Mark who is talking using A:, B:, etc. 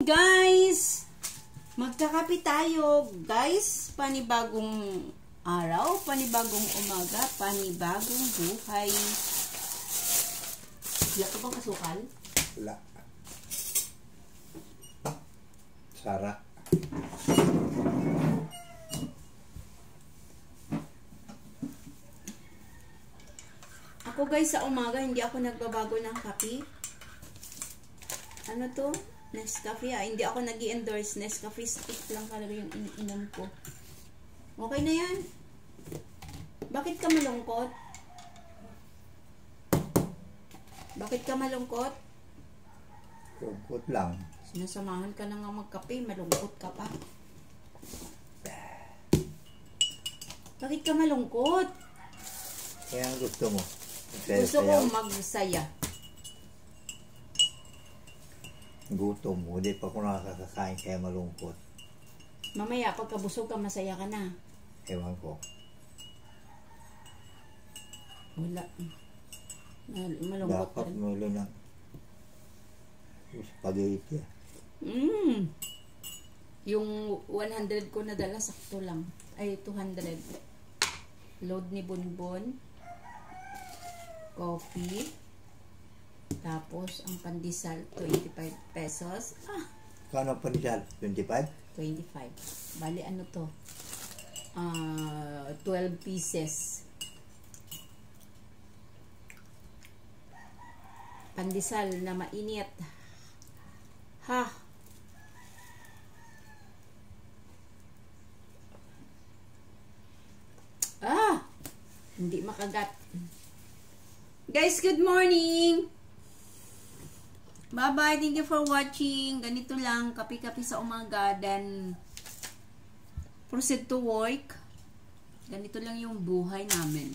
A: guys! Magkakape tayo. Guys, panibagong araw, panibagong umaga, panibagong buhay. Wala ka bang kasukal?
B: Wala. Sara.
A: Ako guys, sa umaga, hindi ako nagbabago ng kape. Ano to? Nescafe. Hindi ako nag-i-endorse. Nescafe stick lang talaga yung iniinom ko. Okay na yan. Bakit ka malungkot? Bakit ka malungkot?
B: Lungkot lang.
A: Sinasamahan ka na nga magkape. Malungkot ka pa. Bakit ka malungkot?
B: Kaya ang gusto mo?
A: Gusto ko magsaya.
B: Gutom. Hindi pa ako nakakakain kaya malungkot.
A: Mamaya, pagkabusog ka, masaya ka na.
B: Ewan ko.
A: Wala. Malungkot
B: dapat mulo ng spaghetti.
A: Yung 100 ko nadala, sakto lang. Ay, 200. Load ni Bonbon. Coffee. Tapos, ang pandesal, 25 pesos.
B: Kano ang pandesal? 25?
A: 25. Bali, ano to? 12 pieces. Pandesal na mainit. Ha! Hindi makagat. Guys, good morning! Bye-bye. Thank you for watching. Ganito lang. Kapi-kapi sa umaga. Then, proceed to work. Ganito lang yung buhay namin.